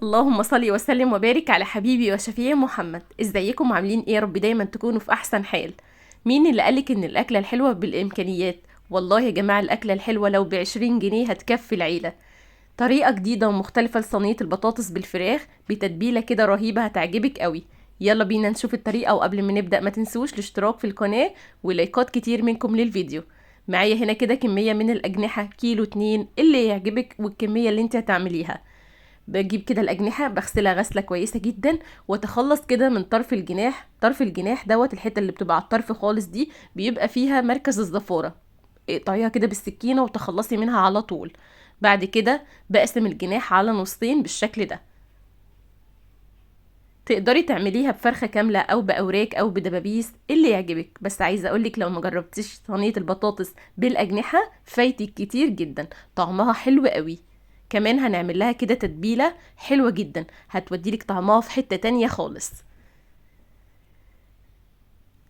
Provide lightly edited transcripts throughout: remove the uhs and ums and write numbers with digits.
اللهم صل وسلم وبارك على حبيبي وشفيعي محمد. ازيكم عاملين ايه؟ يا رب دايما تكونوا في احسن حال. مين اللي قالك ان الاكله الحلوه بالامكانيات؟ والله يا جماعه الاكله الحلوه لو ب20 جنيه هتكفي العيله. طريقه جديده ومختلفه لصينيه البطاطس بالفراخ بتتبيله كده رهيبه هتعجبك قوي. يلا بينا نشوف الطريقه، وقبل ما نبدا ما تنسوش الاشتراك في القناه ولايكات كتير منكم للفيديو. معايا هنا كده كميه من الاجنحه كيلو 2 اللي يعجبك والكميه اللي انت هتعمليها. بجيب كده الأجنحة بغسلها غسلة كويسة جدا، واتخلص كده من طرف الجناح. طرف الجناح دوت الحتة اللي بتبقى على الطرف خالص دي بيبقى فيها مركز الزفارة. اقطعيها كده بالسكينة وتخلصي منها على طول. بعد كده بقسم الجناح على نصين بالشكل ده. تقدري تعمليها بفرخة كاملة او بأوراك او بدبابيس اللي يعجبك، بس عايزة اقولك لو مجربتيش صينية البطاطس بالأجنحة فايتك كتير جدا، طعمها حلو قوي. كمان هنعمل لها كده تتبيلة حلوة جدا هتوديلك طعمها في حتة تانية خالص.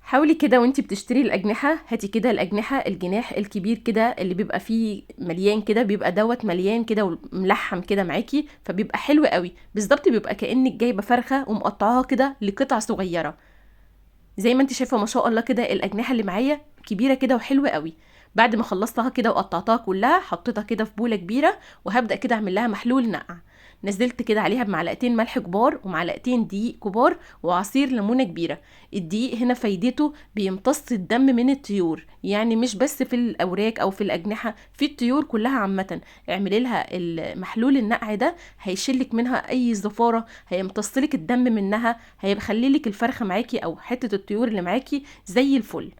حاولي كده وانتي بتشتري الأجنحة، هاتي كده الأجنحة الجناح الكبير كده اللي بيبقى فيه مليان كده، بيبقى دوت مليان كده وملحم كده معاكي، فبيبقى حلو قوي بالظبط، بيبقى كأنك جايبة فرخة ومقطعاها كده لقطع صغيرة. زي ما انت شايفه ما شاء الله كده الاجنحه اللي معايا كبيره كده وحلوه قوي. بعد ما خلصتها كده وقطعتها كلها حطيتها كده في بوله كبيره، وهبدا كده اعمل لها محلول نقع. نزلت كده عليها بمعلقتين ملح كبار ومعلقتين دقيق كبار وعصير ليمونه كبيره. الدقيق هنا فايدته بيمتص الدم من الطيور، يعني مش بس في الاوراق او في الاجنحه، في الطيور كلها عامه. اعملي لها المحلول النقع ده هيشلك منها اي زفاره، هيمتصلك الدم منها، هيخلي لك الفرخه معاكي او حته الطيور اللي معاكي زي الفل.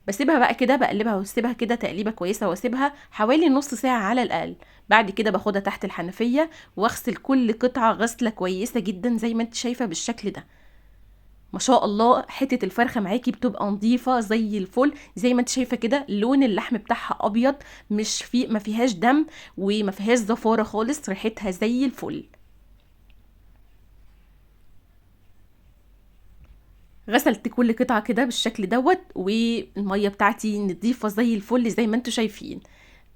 بسيبها بقى كده بقلبها واسيبها كده تقليبه كويسه، واسيبها حوالي نص ساعه على الاقل. بعد كده باخدها تحت الحنفيه واغسل كل قطعه غسله كويسه جدا زي ما انت شايفه بالشكل ده. ما شاء الله حته الفرخه معاكي بتبقى نظيفه زي الفل، زي ما انت شايفه كده لون اللحم بتاعها ابيض، مش في ما فيهاش دم وما فيهاش زفاره خالص، ريحتها زي الفل. غسلت كل قطعة كده بالشكل دوت، والمية بتاعتي نضيفة زي الفل زي ما انتوا شايفين.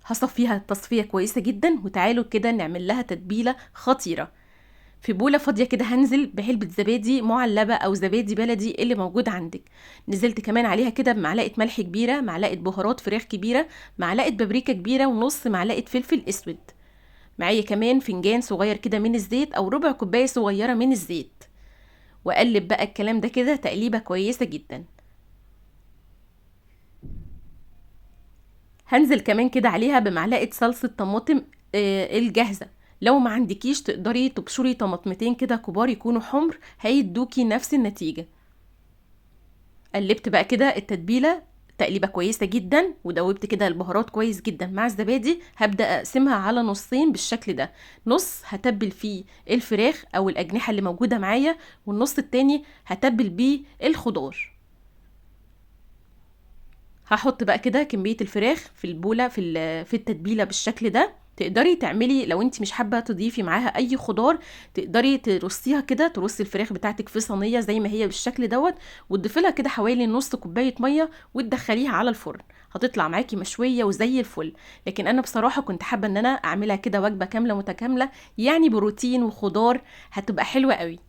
هصفيها تصفية كويسة جدا، وتعالوا كده نعمل لها تتبيلة خطيرة. في بولة فاضية كده هنزل بعلبة زبادي معلبة أو زبادي بلدي اللي موجود عندك. نزلت كمان عليها كده بمعلقة ملح كبيرة، معلقة بهارات فراخ كبيرة، معلقة بابريكا كبيرة، ونص معلقة فلفل أسود. معايا كمان فنجان صغير كده من الزيت أو ربع كوباية صغيرة من الزيت. وأقلب بقى الكلام ده كده تقليبة كويسة جدا. هنزل كمان كده عليها بمعلقة صلصة طماطم الجاهزة. لو ما عندكيش تقدري تبشري طماطمتين كده كبار يكونوا حمر هيدوكي نفس النتيجة. قلبت بقى كده التتبيلة تقليبة كويسة جدا، ودوبت كده البهارات كويس جدا مع الزبادي. هبدأ اقسمها على نصين بالشكل ده، نص هتبل فيه الفراخ او الاجنحة اللي موجودة معايا، والنص التاني هتبل بيه الخضار. هحط بقى كده كمية الفراخ في البولة في التتبيلة بالشكل ده. تقدري تعملي لو انت مش حابة تضيفي معاها اي خضار، تقدري ترصيها كده، ترصي الفراخ بتاعتك في صينية زي ما هي بالشكل دوت، وتضيفي لها كده حوالي نص كوباية مية وتدخليها على الفرن. هتطلع معاكي مشوية وزي الفل. لكن انا بصراحة كنت حابة ان انا اعملها كده وجبة كاملة متكاملة، يعني بروتين وخضار، هتبقى حلوة قوي.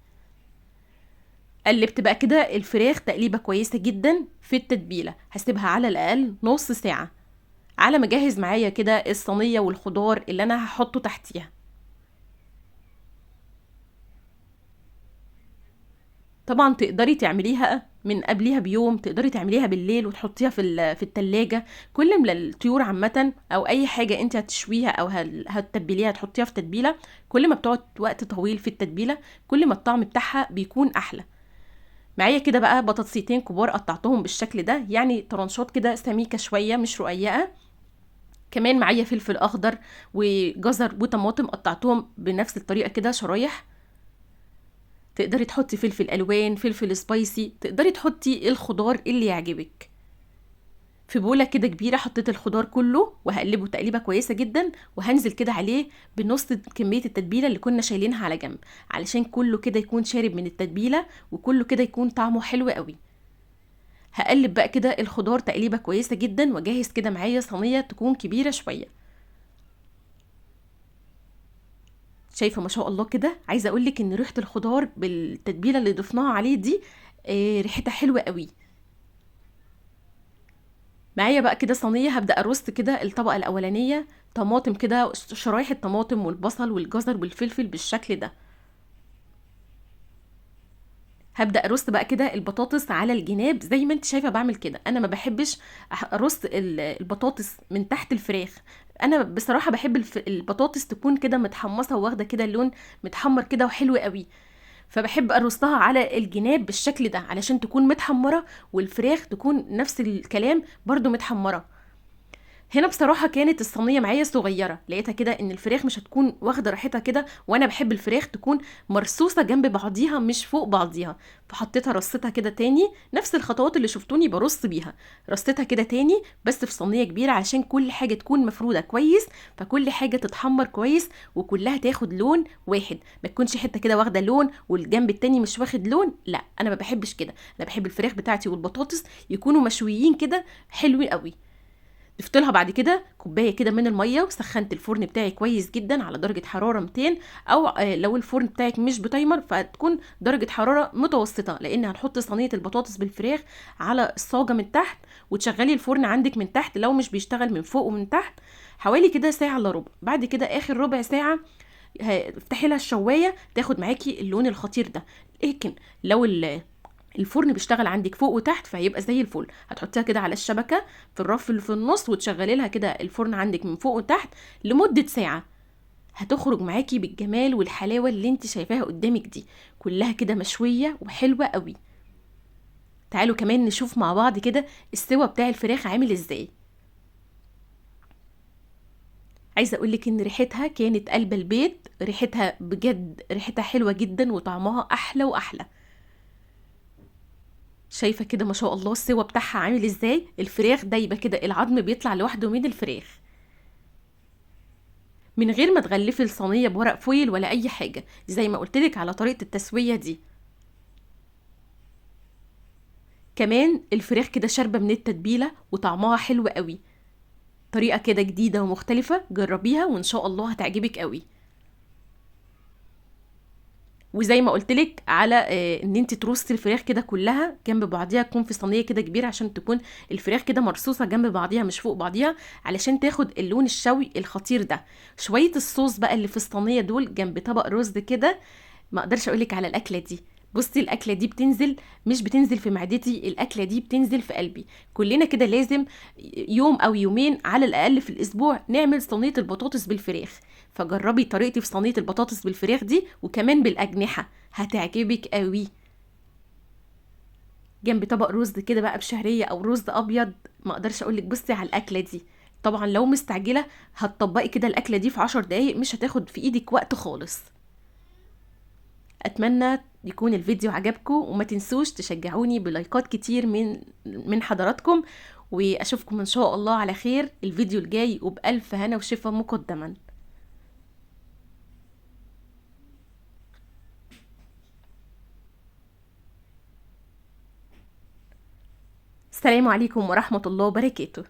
قلبت بقى كده الفراخ تقليبه كويسه جدا في التتبيله، هسيبها على الاقل نص ساعه على ما اجهز معايا كده الصينيه والخضار اللي انا هحطه تحتيها. طبعا تقدري تعمليها من قبليها بيوم، تقدري تعمليها بالليل وتحطيها في التلاجة. كل ما الطيور عامه او اي حاجه انت هتشويها او هتتبليها تحطيها في تتبيله، كل ما بتقعد وقت طويل في التتبيله كل ما الطعم بتاعها بيكون احلى. معايا كده بقى بطاطسيتين كبار قطعتهم بالشكل ده، يعني طرنشات كده سميكة شوية مش رقيقة. كمان معايا فلفل اخضر وجزر وطماطم قطعتهم بنفس الطريقة كده شرايح. تقدري تحطي فلفل الوان، فلفل سبايسي، تقدري تحطي الخضار اللي يعجبك. في بولة كده كبيرة حطيت الخضار كله وهقلبه تقليبة كويسة جدا، وهنزل كده عليه بنص كمية التتبيلة اللي كنا شايلينها على جنب، علشان كله كده يكون شارب من التتبيلة وكله كده يكون طعمه حلو قوي. هقلب بقى كده الخضار تقليبه كويسه جدا، واجهز كده معايا صينيه تكون كبيره شويه. شايفه ما شاء الله كده. عايزه اقول لك ان ريحه الخضار بالتتبيله اللي ضفناها عليه دي ريحتها حلوه قوي. معايا بقى كده صينيه هبدا ارص كده الطبقه الاولانيه طماطم كده، شرايح الطماطم والبصل والجزر والفلفل بالشكل ده. هبدا ارص بقى كده البطاطس على الجناب زي ما انت شايفه بعمل كده. انا ما بحبش ارص البطاطس من تحت الفراخ. انا بصراحه بحب البطاطس تكون كده متحمصه واخده كده اللون متحمر كده وحلو قوي، فبحب ارصها على الجناب بالشكل ده علشان تكون متحمره، والفراخ تكون نفس الكلام برضو متحمره. هنا بصراحة كانت الصينية معايا صغيرة، لقيتها كده ان الفراخ مش هتكون واخدة راحتها كده، وانا بحب الفراخ تكون مرصوصة جنب بعضيها مش فوق بعضيها. فحطيتها رصيتها كده تاني نفس الخطوات اللي شفتوني برص بيها، رصيتها كده تاني بس في صينية كبيرة عشان كل حاجة تكون مفرودة كويس، فكل حاجة تتحمر كويس وكلها تاخد لون واحد، ما تكونش حتة كده واخدة لون والجنب التاني مش واخد لون. لا انا ما بحبش كده، انا بحب الفراخ بتاعتي والبطاطس يكونوا مشويين كده حلوين قوي. ضفت لها بعد كده كوبايه كده من الميه، وسخنت الفرن بتاعي كويس جدا على درجه حراره 200، او لو الفرن بتاعك مش بتايمر فتكون درجه حراره متوسطه، لان هنحط صينيه البطاطس بالفراخ على الصاجه من تحت، وتشغلي الفرن عندك من تحت لو مش بيشتغل من فوق ومن تحت حوالي كده ساعه الا ربع. بعد كده اخر ربع ساعه افتحي لها الشوايه تاخد معاكي اللون الخطير ده. لكن لو الفرن بيشتغل عندك فوق وتحت فهيبقى زي الفل. هتحطيها كده على الشبكه في الرف اللي في النص وتشغلي لها كده الفرن عندك من فوق وتحت لمده ساعه، هتخرج معاكي بالجمال والحلاوه اللي انت شايفاها قدامك دي، كلها كده مشويه وحلوه قوي. تعالوا كمان نشوف مع بعض كده السوا بتاع الفراخ عامل ازاي. عايزه اقولك ان ريحتها كانت قلب البيت، ريحتها بجد ريحتها حلوه جدا وطعمها احلى واحلى. شايفه كده ما شاء الله السوا بتاعها عامل ازاي، الفراخ دايبه كده العظم بيطلع لوحده من الفراخ من غير ما تغلفي الصينيه بورق فويل ولا اي حاجه، زي ما قلتلك على طريقه التسويه دي. كمان الفراخ كده شاربه من التتبيله وطعمها حلو قوي. طريقه كده جديده ومختلفه، جربيها وان شاء الله هتعجبك قوي. وزي ما قلتلك على ان انت ترصي الفراخ كده كلها جنب بعضيها، تكون في صينيه كده كبيره عشان تكون الفراخ كده مرصوصه جنب بعضيها مش فوق بعضيها، علشان تاخد اللون الشوي الخطير ده. شويه الصوص بقى اللي في الصينيه دول جنب طبق رز كده، ما اقدرش اقولك على الاكله دي. بصي الاكله دي بتنزل، مش بتنزل في معدتي، الاكله دي بتنزل في قلبي. كلنا كده لازم يوم او يومين على الاقل في الاسبوع نعمل صينيه البطاطس بالفراخ. فجربي طريقتي في صينيه البطاطس بالفراخ دي وكمان بالاجنحه، هتعجبك قوي. جنب طبق رز كده بقى بشعريه او رز ابيض، ما اقدرش اقولك بصي على الاكله دي. طبعا لو مستعجله هتطبقي كده الاكله دي في 10 دقايق، مش هتاخد في ايدك وقت خالص. اتمنى يكون الفيديو عجبكم، وما تنسوش تشجعوني بلايكات كتير من حضراتكم، واشوفكم ان شاء الله على خير الفيديو الجاي، وبألف هنا وشفا مقدما. السلام عليكم ورحمة الله وبركاته.